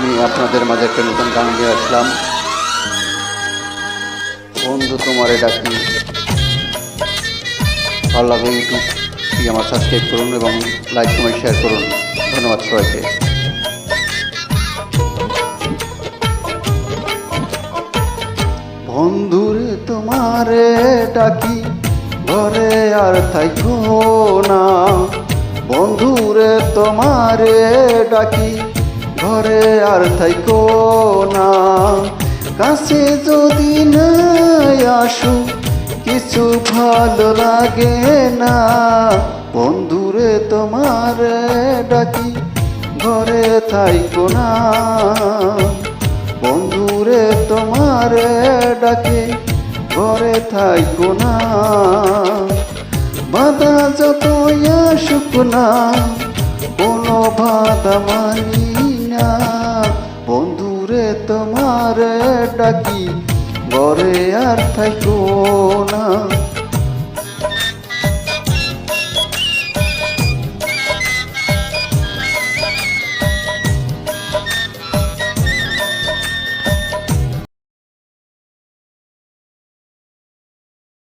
আমি আপনাদের মাঝে একটা নতুন গান নিয়ে আসলাম। বন্ধু তোমারে ডাকি। ভালো লাগলে ইউটিউবটি আমার সাবস্ক্রাইব করুন এবং লাইক কমেন্ট শেয়ার করুন। ধন্যবাদ সবাইকে। বন্ধুরে তোমারে ডাকি, ঘরে আর থাইকো না। বন্ধুরে তোমারে ডাকি, ঘরে আর থাইকো না। কাছে যদি নাই আসো, কিছু ভালো লাগে না। বন্ধুরে তোমারে ডাকি, ঘরে থাইকো না। বন্ধুরে তোমারে ডাকে, ঘরে থাইকো না। বাধা যত আসুক না, কোনো বাধা মানি না। বন্ধুরে তোমারে ডাকি, ঘরে আর থাইকো না।